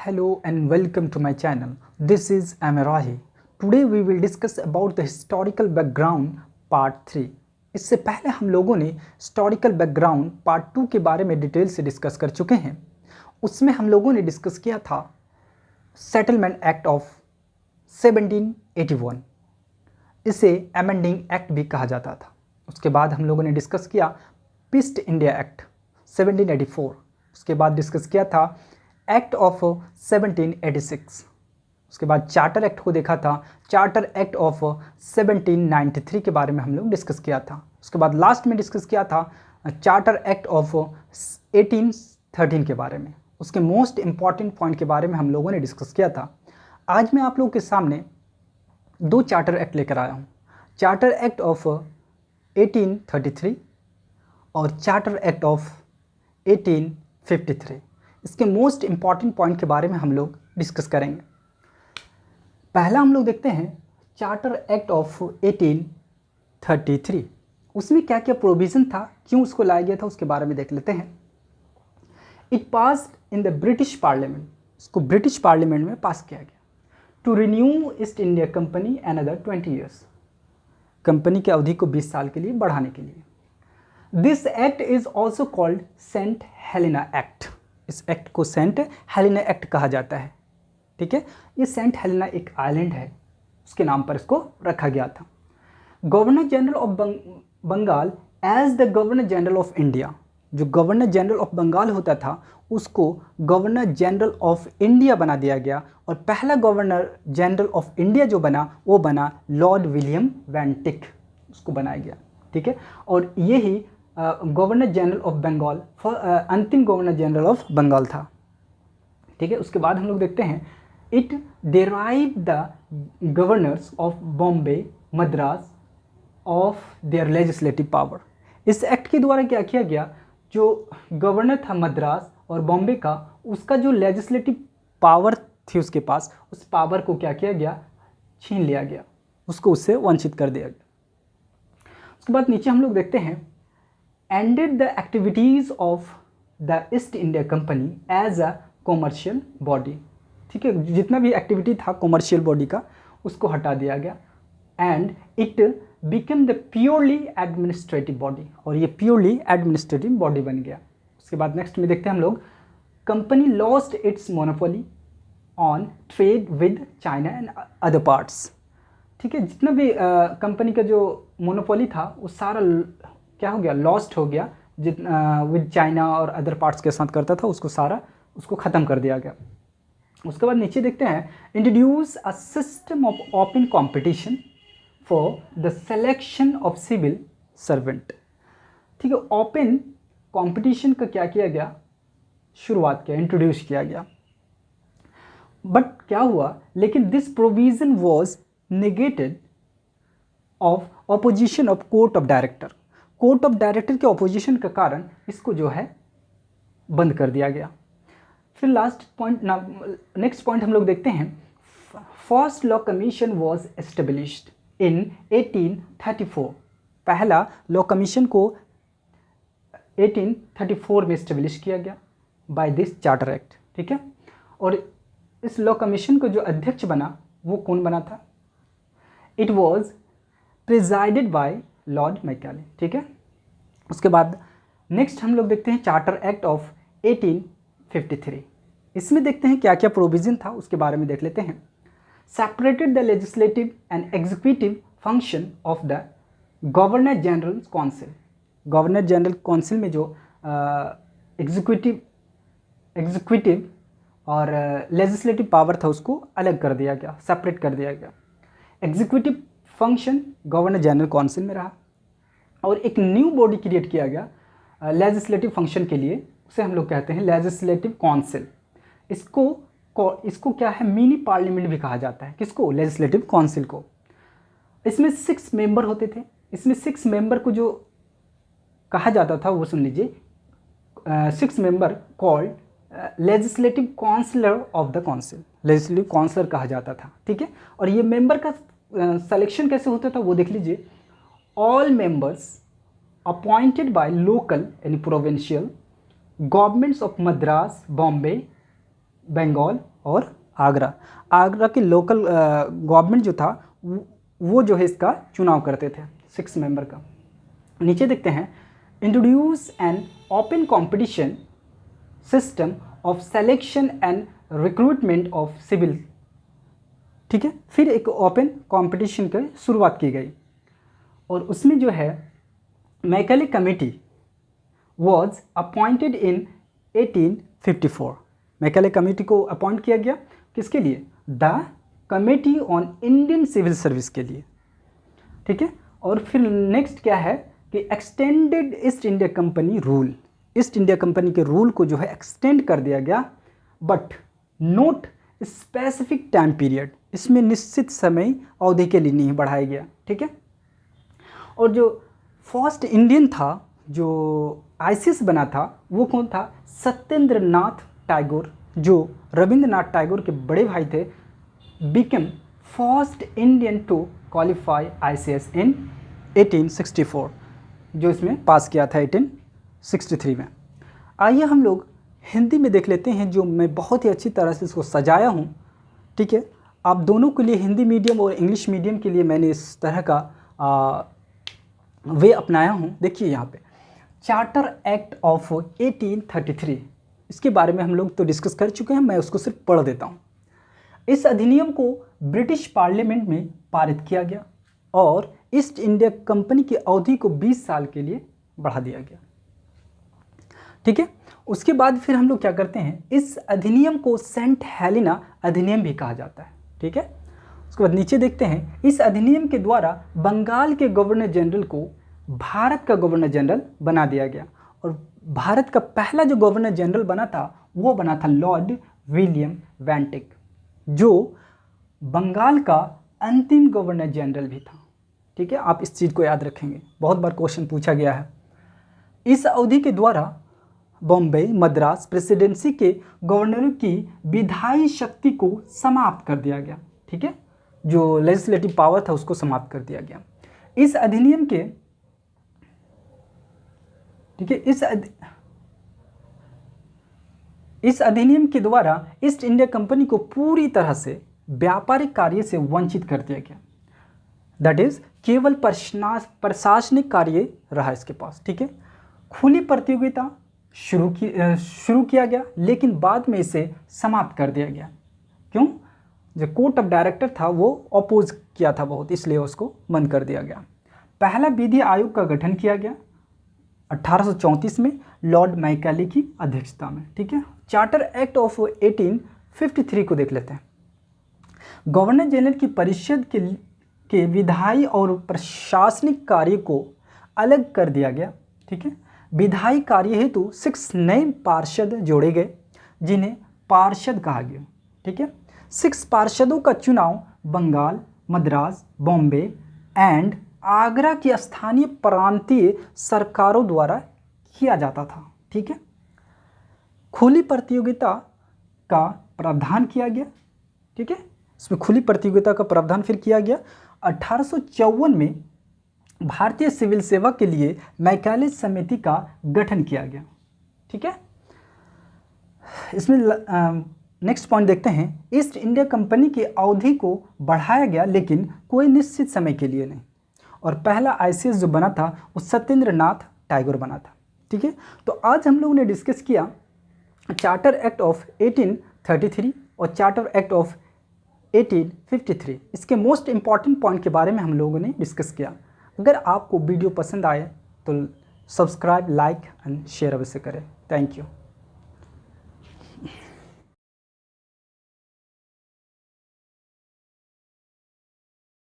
Hello and welcome to my channel. This is Amirahi. Today we will discuss about the historical background part 3. इससे पहले हम लोगों ने historical background part 2 के बारे में डिटेल से डिस्कस कर चुके हैं. उसमें हम लोगों ने डिस्कस किया था सेटलमेंट एक्ट ऑफ 1781. इसे अमेंडिंग एक्ट भी कहा जाता था. उसके बाद हम लोगों ने डिस्कस किया ईस्ट इंडिया एक्ट 1784. उसके बाद डिस्कस किया था एक्ट ऑफ 1786. उसके बाद चार्टर एक्ट को देखा था, चार्टर एक्ट ऑफ 1793 के बारे में हम लोग डिस्कस किया था. उसके बाद लास्ट में डिस्कस किया था चार्टर एक्ट ऑफ 1813 के बारे में. उसके मोस्ट इम्पॉर्टेंट पॉइंट के बारे में हम लोगों ने डिस्कस किया था. आज मैं आप लोगों के सामने दो चार्टर एक्ट लेकर आया हूँ. चार्टर एक्ट ऑफ 1833 और चार्टर एक्ट ऑफ 1853. इसके मोस्ट इम्पॉर्टेंट पॉइंट के बारे में हम लोग डिस्कस करेंगे. पहला हम लोग देखते हैं चार्टर एक्ट ऑफ 1833. उसमें क्या क्या प्रोविज़न था, क्यों उसको लाया गया था, उसके बारे में देख लेते हैं. It passed in the British parliament. इसको ब्रिटिश पार्लियामेंट में पास किया गया to renew East India Company another 20 years. Company की अवधि को 20 साल के लिए बढ़ाने के लिए. This act is also called Saint Helena act. इस एक्ट को सेंट हेलेना एक्ट कहा जाता है. ठीक है, ये सेंट हेलेना एक आइलैंड है, उसके नाम पर इसको रखा गया था. Governor general of Bengal as the governor general of India. जो गवर्नर जनरल ऑफ बंगाल होता था उसको गवर्नर जनरल ऑफ इंडिया बना दिया गया. और पहला गवर्नर जनरल ऑफ इंडिया जो बना वो बना लॉर्ड विलियम वेंटिक, उसको बनाया गया. ठीक है, और यही गवर्नर जनरल ऑफ बंगाल अंतिम गवर्नर जनरल ऑफ बंगाल था. ठीक है, उसके बाद हम लोग देखते हैं it derive the governors of Bombay Madras of their legislative power. इस एक्ट के द्वारा क्या किया गया, जो गवर्नर था मद्रास और बॉम्बे का, उसका जो लेजिस्लेटिव पावर थी उसके पास, उस पावर को क्या किया गया, छीन लिया गया, उसको उससे वंचित कर दिया गया. उसके बाद नीचे हम लोग देखते हैं ended the activities of the East India Company as a commercial body. ठीक है, जितना भी एक्टिविटी था कॉमर्शियल बॉडी का उसको हटा दिया गया. And it become the purely administrative body, और ये प्योरली एडमिनिस्ट्रेटिव बॉडी बन गया. उसके बाद नेक्स्ट में देखते हैं हम लोग company lost its monopoly on trade with China and other parts. ठीक है, जितना भी कंपनी का जो मोनोपोली था वो सारा क्या हो गया, लॉस्ट हो गया. विद चाइना और अदर पार्ट्स के साथ करता था उसको ख़त्म कर दिया गया. उसके बाद नीचे देखते हैं introduce a system of open competition for the selection of civil servant. ठीक है, ओपन कंपटीशन का क्या किया गया, शुरुआत किया, इंट्रोड्यूस किया गया. बट क्या हुआ, लेकिन this provision was negated of opposition of court of director. Court of director के ऑपोजिशन के कारण इसको जो है बंद कर दिया गया. फिर लास्ट पॉइंट नेक्स्ट पॉइंट हम लोग देखते हैं first law commission was established in 1834. पहला लॉ कमीशन को 1834 में एस्टेब्लिश किया गया बाय दिस चार्टर एक्ट. ठीक है, और इस लॉ कमीशन को जो अध्यक्ष बना वो कौन बना था, it was presided by Lord Macaulay. ठीक है, उसके बाद नेक्स्ट हम लोग देखते हैं चार्टर एक्ट ऑफ 1853. इसमें देखते हैं क्या क्या प्रोविज़न था, उसके बारे में देख लेते हैं. Separated the legislative and executive function of the governor general council. Governor general council में जो एग्जीक्यूटिव और लेजिस्लेटिव पावर था उसको अलग कर दिया गया, सेपरेट कर दिया गया. Executive function governor general council में रहा और एक न्यू बॉडी क्रिएट किया गया लेजिस्लेटिव फंक्शन के लिए, उसे हम लोग कहते हैं लेजिस्लेटिव काउंसिल. इसको क्या है, मिनी पार्लियामेंट भी कहा जाता है. किसको, लेजिस्लेटिव काउंसिल को. इसमें 6 मेंबर होते थे. इसमें 6 मेंबर को जो कहा जाता था वो सुन लीजिए, 6 member called legislative councillor of the council. Legislative councillor कहा जाता था. ठीक है, और ये मेंबर का सिलेक्शन कैसे होता था वो देख लीजिए. All members appointed by local यानी provincial governments of Madras, Bombay, Bengal और आगरा की लोकल गवर्नमेंट जो था वो जो है इसका चुनाव करते थे 6 मेंबर का। नीचे देखते हैं, introduce an open competition system of selection and recruitment of civil. ठीक है, फिर एक ओपन कंपटीशन की शुरुआत की गई और उसमें जो है Macaulay committee was appointed in 1854। Macaulay committee को अपॉइंट किया गया किसके लिए? The committee on Indian civil service के लिए। ठीक है, और फिर नेक्स्ट क्या है कि extended east India company rule. East India company के रूल को जो है एक्सटेंड कर दिया गया, but note specific time period, इसमें निश्चित समय अवधि के लिए नहीं बढ़ाया गया। ठीक है, और जो फर्स्ट इंडियन था जो आईसीएस बना था वो कौन था? सत्येंद्र नाथ टैगोर, जो रविंद्रनाथ टैगोर के बड़े भाई थे, become first Indian to qualify ICS in 1864, जो इसमें पास किया था 1863 में। आइए हम लोग हिंदी में देख लेते हैं, जो मैं बहुत ही अच्छी तरह से इसको सजाया हूँ। ठीक है, आप दोनों के लिए, हिंदी मीडियम और इंग्लिश मीडियम के लिए मैंने इस तरह का वे अपनाया हूँ। देखिए यहाँ पे चार्टर एक्ट ऑफ 1833, इसके बारे में हम लोग तो डिस्कस कर चुके हैं, मैं उसको सिर्फ पढ़ देता हूँ। इस अधिनियम को ब्रिटिश पार्लियामेंट में पारित किया गया और ईस्ट इंडिया कंपनी की अवधि को 20 साल के लिए बढ़ा दिया गया। ठीक है, उसके बाद फिर हम लोग क्या करते हैं, इस अधिनियम को सेंट हेलेना अधिनियम भी कहा जाता है। ठीक है, उसके बाद नीचे देखते हैं, इस अधिनियम के द्वारा बंगाल के गवर्नर जनरल को भारत का गवर्नर जनरल बना दिया गया और भारत का पहला जो गवर्नर जनरल बना था वो बना था लॉर्ड विलियम वेंटिक, जो बंगाल का अंतिम गवर्नर जनरल भी था। ठीक है, आप इस चीज़ को याद रखेंगे, बहुत बार क्वेश्चन पूछा गया है। इस अवधि के द्वारा बॉम्बे मद्रास प्रेसिडेंसी के गवर्नरों की विधायी शक्ति को समाप्त कर दिया गया। ठीक है, जो लेजिस्लेटिव पावर था उसको समाप्त कर दिया गया। इस अधिनियम के ठीक है, इस अधिनियम के द्वारा ईस्ट इंडिया कंपनी को पूरी तरह से व्यापारिक कार्य से वंचित कर दिया गया। दैट इज केवल प्रशासनिक कार्य रहा इसके पास। ठीक है, खुली प्रतियोगिता शुरू किया गया, लेकिन बाद में इसे समाप्त कर दिया गया। क्यों? जो कोर्ट ऑफ डायरेक्टर था वो अपोज किया था बहुत, इसलिए उसको बंद कर दिया गया। पहला विधि आयोग का गठन किया गया 1834 में लॉर्ड मैकाले की अध्यक्षता में। ठीक है, चार्टर एक्ट ऑफ 1853 को देख लेते हैं। गवर्नर जनरल की परिषद के विधायी और प्रशासनिक कार्य को अलग कर दिया गया। ठीक है, विधायी कार्य हेतु 6 नए पार्षद जोड़े गए जिन्हें पार्षद कहा गया। ठीक है, 6 पार्षदों का चुनाव बंगाल, मद्रास, बॉम्बे एंड आगरा की स्थानीय प्रांतीय सरकारों द्वारा किया जाता था। ठीक है, खुली प्रतियोगिता का प्रावधान किया गया। ठीक है, इसमें खुली प्रतियोगिता का प्रावधान फिर किया गया। 1854 में भारतीय सिविल सेवा के लिए मैकाले समिति का गठन किया गया। ठीक है, इसमें नेक्स्ट पॉइंट देखते हैं, ईस्ट इंडिया कंपनी की अवधि को बढ़ाया गया लेकिन कोई निश्चित समय के लिए नहीं, और पहला आईसीएस जो बना था वो सत्येंद्र नाथ टैगोर बना था। ठीक है, तो आज हम लोगों ने डिस्कस किया चार्टर एक्ट ऑफ 1833 और चार्टर एक्ट ऑफ 1853। इसके मोस्ट इंपॉर्टेंट पॉइंट के बारे में हम लोगों ने डिस्कस किया। अगर आपको वीडियो पसंद आए तो सब्सक्राइब, लाइक एंड शेयर अवश्य करें। Thank you.